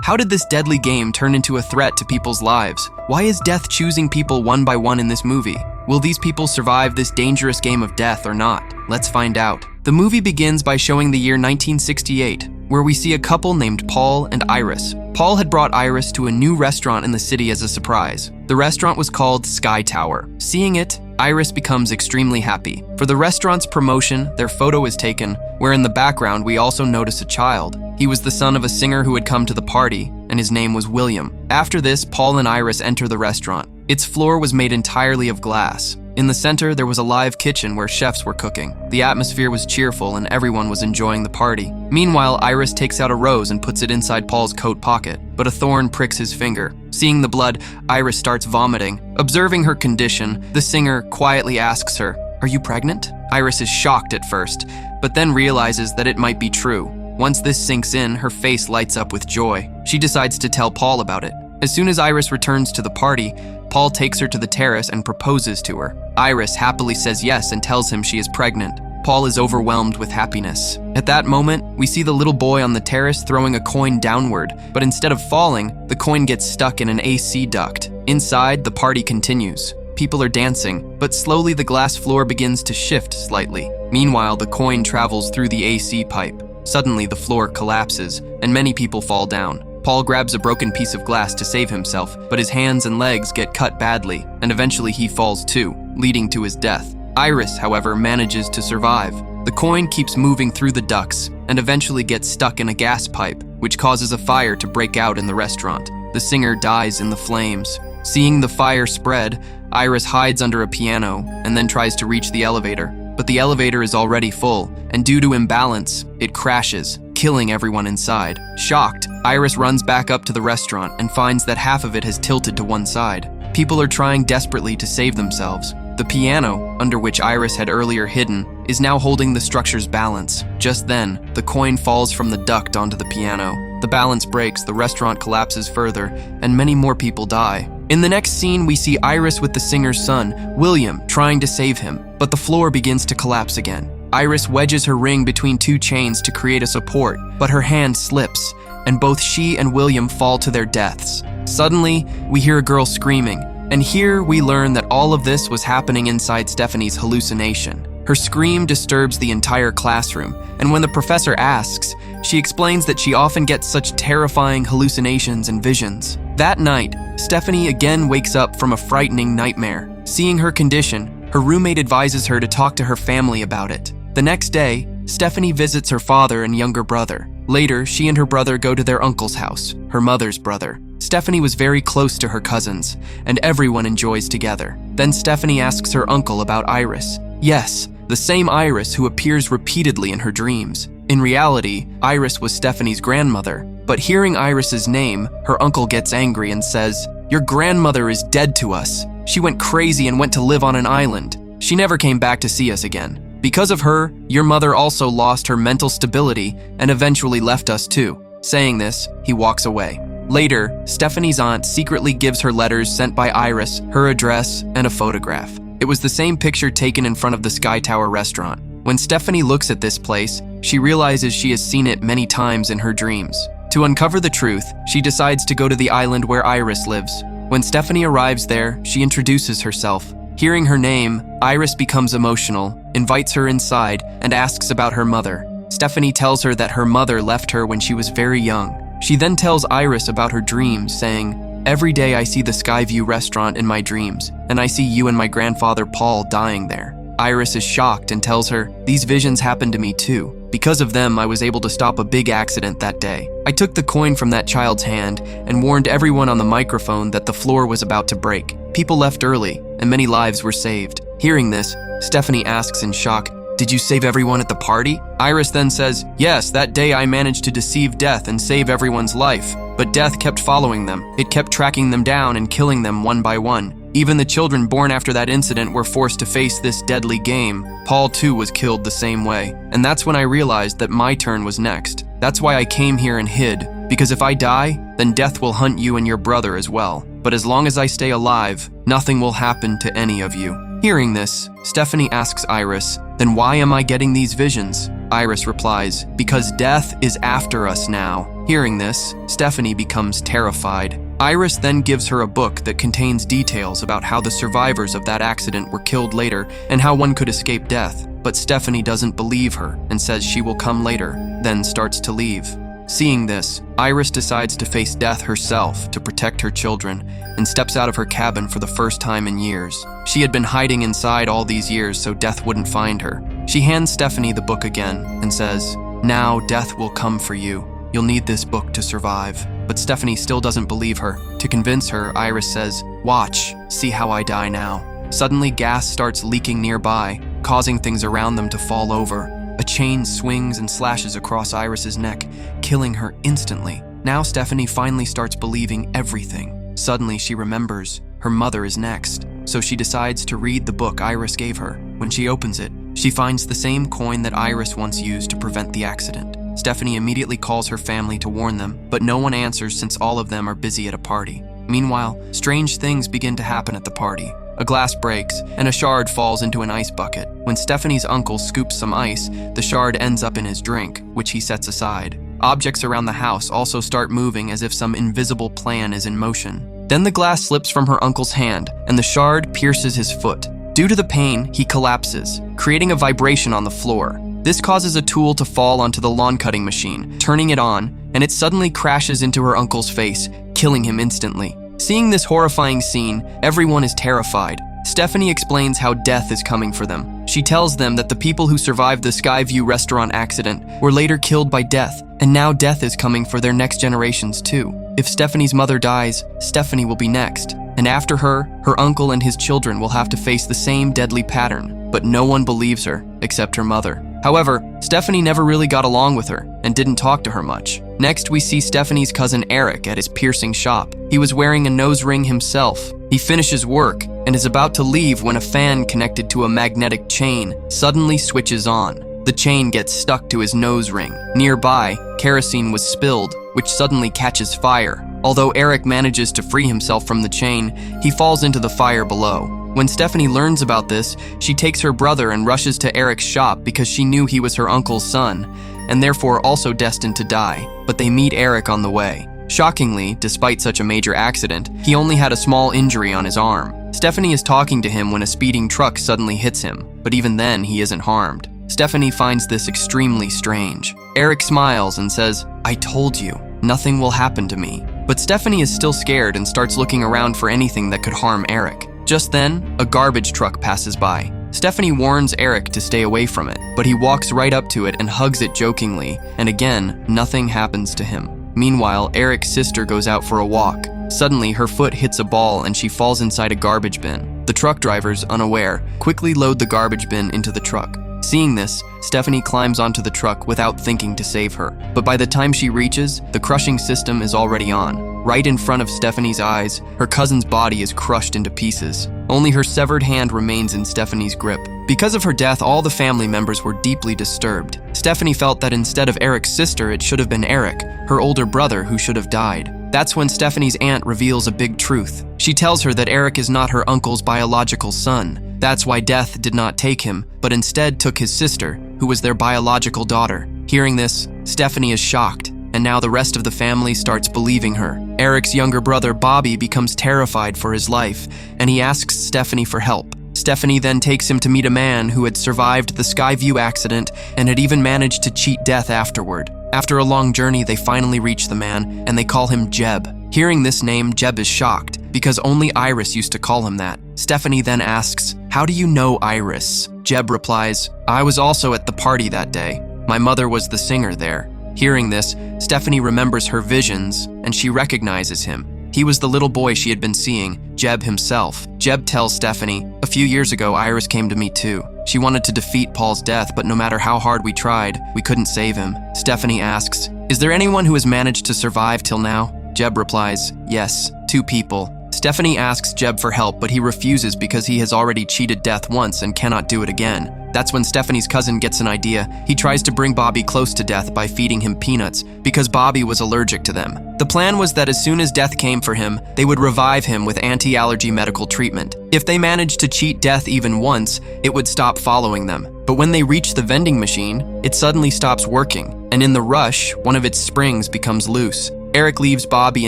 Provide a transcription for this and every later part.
How did this deadly game turn into a threat to people's lives? Why is death choosing people one by one in this movie? Will these people survive this dangerous game of death or not? Let's find out. The movie begins by showing the year 1968, where we see a couple named Paul and Iris. Paul had brought Iris to a new restaurant in the city as a surprise. The restaurant was called Sky Tower. Seeing it, Iris becomes extremely happy. For the restaurant's promotion, their photo is taken, where in the background we also notice a child. He was the son of a singer who had come to the party, and his name was William. After this, Paul and Iris enter the restaurant. Its floor was made entirely of glass. In the center, there was a live kitchen where chefs were cooking. The atmosphere was cheerful and everyone was enjoying the party. Meanwhile, Iris takes out a rose and puts it inside Paul's coat pocket, but a thorn pricks his finger. Seeing the blood, Iris starts vomiting. Observing her condition, the singer quietly asks her, "Are you pregnant?" Iris is shocked at first, but then realizes that it might be true. Once this sinks in, her face lights up with joy. She decides to tell Paul about it. As soon as Iris returns to the party, Paul takes her to the terrace and proposes to her. Iris happily says yes and tells him she is pregnant. Paul is overwhelmed with happiness. At that moment, we see the little boy on the terrace throwing a coin downward, but instead of falling, the coin gets stuck in an AC duct. Inside, the party continues. People are dancing, but slowly the glass floor begins to shift slightly. Meanwhile, the coin travels through the AC pipe. Suddenly, the floor collapses, and many people fall down. Paul grabs a broken piece of glass to save himself, but his hands and legs get cut badly, and eventually he falls too, leading to his death. Iris, however, manages to survive. The coin keeps moving through the ducts, and eventually gets stuck in a gas pipe, which causes a fire to break out in the restaurant. The singer dies in the flames. Seeing the fire spread, Iris hides under a piano, and then tries to reach the elevator. But the elevator is already full, and due to imbalance, it crashes, killing everyone inside. Shocked, Iris runs back up to the restaurant and finds that half of it has tilted to one side. People are trying desperately to save themselves. The piano, under which Iris had earlier hidden, is now holding the structure's balance. Just then, the coin falls from the duct onto the piano. The balance breaks, the restaurant collapses further, and many more people die. In the next scene, we see Iris with the singer's son, William, trying to save him, but the floor begins to collapse again. Iris wedges her ring between two chains to create a support, but her hand slips, and both she and William fall to their deaths. Suddenly, we hear a girl screaming, and here we learn that all of this was happening inside Stephanie's hallucination. Her scream disturbs the entire classroom, and when the professor asks, she explains that she often gets such terrifying hallucinations and visions. That night, Stephanie again wakes up from a frightening nightmare. Seeing her condition, her roommate advises her to talk to her family about it. The next day, Stephanie visits her father and younger brother. Later, she and her brother go to their uncle's house, her mother's brother. Stephanie was very close to her cousins, and everyone enjoys together. Then Stephanie asks her uncle about Iris. Yes, the same Iris who appears repeatedly in her dreams. In reality, Iris was Stephanie's grandmother, but hearing Iris's name, her uncle gets angry and says, "Your grandmother is dead to us. She went crazy and went to live on an island. She never came back to see us again. Because of her, your mother also lost her mental stability and eventually left us too." Saying this, he walks away. Later, Stephanie's aunt secretly gives her letters sent by Iris, her address, and a photograph. It was the same picture taken in front of the Sky Tower restaurant. When Stephanie looks at this place, she realizes she has seen it many times in her dreams. To uncover the truth, she decides to go to the island where Iris lives. When Stephanie arrives there, she introduces herself. Hearing her name, Iris becomes emotional, invites her inside, and asks about her mother. Stephanie tells her that her mother left her when she was very young. She then tells Iris about her dreams, saying, "Every day I see the Skyview restaurant in my dreams, and I see you and my grandfather Paul dying there." Iris is shocked and tells her, "These visions happened to me too. Because of them, I was able to stop a big accident that day. I took the coin from that child's hand and warned everyone on the microphone that the floor was about to break. People left early, and many lives were saved." Hearing this, Stephanie asks in shock, "Did you save everyone at the party?" Iris then says, "Yes, that day I managed to deceive death and save everyone's life. But death kept following them. It kept tracking them down and killing them one by one. Even the children born after that incident were forced to face this deadly game. Paul too was killed the same way. And that's when I realized that my turn was next. That's why I came here and hid. Because if I die, then death will hunt you and your brother as well. But as long as I stay alive, nothing will happen to any of you." Hearing this, Stephanie asks Iris, "Then why am I getting these visions?" Iris replies, "Because death is after us now." Hearing this, Stephanie becomes terrified. Iris then gives her a book that contains details about how the survivors of that accident were killed later and how one could escape death. But Stephanie doesn't believe her and says she will come later, then starts to leave. Seeing this, Iris decides to face death herself to protect her children and steps out of her cabin for the first time in years. She had been hiding inside all these years so death wouldn't find her. She hands Stephanie the book again and says, "Now death will come for you. You'll need this book to survive." But Stephanie still doesn't believe her. To convince her, Iris says, "Watch, see how I die now." Suddenly, gas starts leaking nearby, causing things around them to fall over. A chain swings and slashes across Iris's neck, killing her instantly. Now Stephanie finally starts believing everything. Suddenly she remembers her mother is next, so she decides to read the book Iris gave her. When she opens it, she finds the same coin that Iris once used to prevent the accident. Stephanie immediately calls her family to warn them, but no one answers since all of them are busy at a party. Meanwhile, strange things begin to happen at the party. A glass breaks, and a shard falls into an ice bucket. When Stephanie's uncle scoops some ice, the shard ends up in his drink, which he sets aside. Objects around the house also start moving as if some invisible plan is in motion. Then the glass slips from her uncle's hand, and the shard pierces his foot. Due to the pain, he collapses, creating a vibration on the floor. This causes a tool to fall onto the lawn cutting machine, turning it on, and it suddenly crashes into her uncle's face, killing him instantly. Seeing this horrifying scene, everyone is terrified. Stephanie explains how death is coming for them. She tells them that the people who survived the Skyview restaurant accident were later killed by death, and now death is coming for their next generations too. If Stephanie's mother dies, Stephanie will be next, and after her, her uncle and his children will have to face the same deadly pattern. But no one believes her, except her mother. However, Stephanie never really got along with her and didn't talk to her much. Next, we see Stephanie's cousin Eric at his piercing shop. He was wearing a nose ring himself. He finishes work and is about to leave when a fan connected to a magnetic chain suddenly switches on. The chain gets stuck to his nose ring. Nearby, kerosene was spilled, which suddenly catches fire. Although Eric manages to free himself from the chain, he falls into the fire below. When Stephanie learns about this, she takes her brother and rushes to Eric's shop because she knew he was her uncle's son, and therefore also destined to die. But they meet Eric on the way. Shockingly, despite such a major accident, he only had a small injury on his arm. Stephanie is talking to him when a speeding truck suddenly hits him, but even then he isn't harmed. Stephanie finds this extremely strange. Eric smiles and says, "I told you, nothing will happen to me." But Stephanie is still scared and starts looking around for anything that could harm Eric. Just then, a garbage truck passes by. Stephanie warns Eric to stay away from it, but he walks right up to it and hugs it jokingly, and again, nothing happens to him. Meanwhile, Eric's sister goes out for a walk. Suddenly, her foot hits a ball and she falls inside a garbage bin. The truck drivers, unaware, quickly load the garbage bin into the truck. Seeing this, Stephanie climbs onto the truck without thinking to save her. But by the time she reaches, the crushing system is already on. Right in front of Stephanie's eyes, her cousin's body is crushed into pieces. Only her severed hand remains in Stephanie's grip. Because of her death, all the family members were deeply disturbed. Stephanie felt that instead of Eric's sister, it should have been Eric, her older brother, who should have died. That's when Stephanie's aunt reveals a big truth. She tells her that Eric is not her uncle's biological son. That's why death did not take him, but instead took his sister, who was their biological daughter. Hearing this, Stephanie is shocked, and now the rest of the family starts believing her. Eric's younger brother, Bobby, becomes terrified for his life, and he asks Stephanie for help. Stephanie then takes him to meet a man who had survived the Skyview accident and had even managed to cheat death afterward. After a long journey, they finally reach the man, and they call him Jeb. Hearing this name, Jeb is shocked, because only Iris used to call him that. Stephanie then asks, "How do you know Iris?" Jeb replies, "I was also at the party that day. My mother was the singer there." Hearing this, Stephanie remembers her visions, and she recognizes him. He was the little boy she had been seeing, Jeb himself. Jeb tells Stephanie, "A few years ago, Iris came to me too. She wanted to defeat Paul's death, but no matter how hard we tried, we couldn't save him." Stephanie asks, "Is there anyone who has managed to survive till now?" Jeb replies, "Yes, 2 people." Stephanie asks Jeb for help, but he refuses because he has already cheated death once and cannot do it again. That's when Stephanie's cousin gets an idea. He tries to bring Bobby close to death by feeding him peanuts, because Bobby was allergic to them. The plan was that as soon as death came for him, they would revive him with anti-allergy medical treatment. If they managed to cheat death even once, it would stop following them. But when they reach the vending machine, it suddenly stops working, and in the rush, one of its springs becomes loose. Eric leaves Bobby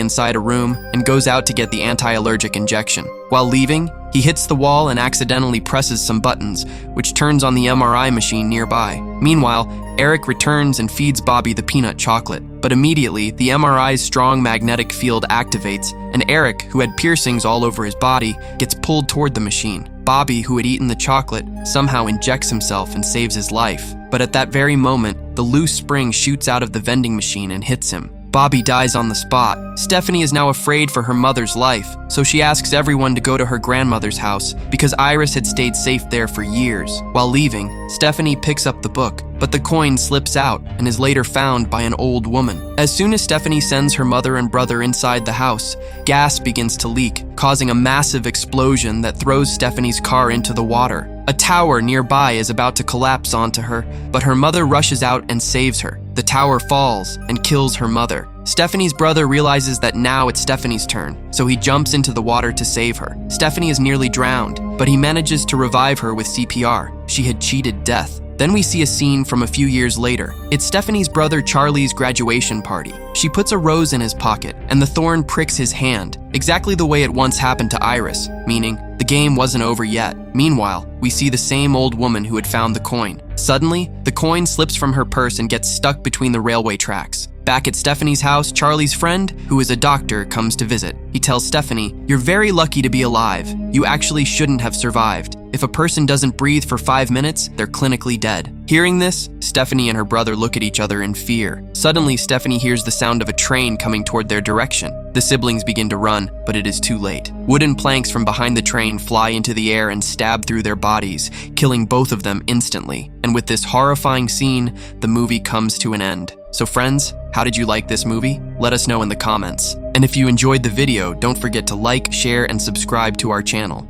inside a room and goes out to get the anti-allergic injection. While leaving, he hits the wall and accidentally presses some buttons, which turns on the MRI machine nearby. Meanwhile, Eric returns and feeds Bobby the peanut chocolate. But immediately, the MRI's strong magnetic field activates, and Eric, who had piercings all over his body, gets pulled toward the machine. Bobby, who had eaten the chocolate, somehow injects himself and saves his life. But at that very moment, the loose spring shoots out of the vending machine and hits him. Bobby dies on the spot. Stephanie is now afraid for her mother's life, so she asks everyone to go to her grandmother's house because Iris had stayed safe there for years. While leaving, Stephanie picks up the book, but the coin slips out and is later found by an old woman. As soon as Stephanie sends her mother and brother inside the house, gas begins to leak, causing a massive explosion that throws Stephanie's car into the water. A tower nearby is about to collapse onto her, but her mother rushes out and saves her. The tower falls and kills her mother. Stephanie's brother realizes that now it's Stephanie's turn, so he jumps into the water to save her. Stephanie is nearly drowned, but he manages to revive her with CPR. She had cheated death. Then we see a scene from a few years later. It's Stephanie's brother Charlie's graduation party. She puts a rose in his pocket, and the thorn pricks his hand, exactly the way it once happened to Iris, meaning the game wasn't over yet. Meanwhile, we see the same old woman who had found the coin. Suddenly, the coin slips from her purse and gets stuck between the railway tracks. Back at Stephanie's house, Charlie's friend, who is a doctor, comes to visit. He tells Stephanie, "You're very lucky to be alive. You actually shouldn't have survived. If a person doesn't breathe for 5 minutes, they're clinically dead." Hearing this, Stephanie and her brother look at each other in fear. Suddenly, Stephanie hears the sound of a train coming toward their direction. The siblings begin to run, but it is too late. Wooden planks from behind the train fly into the air and stab through their bodies, killing both of them instantly. And with this horrifying scene, the movie comes to an end. So friends, how did you like this movie? Let us know in the comments. And if you enjoyed the video, don't forget to like, share, and subscribe to our channel.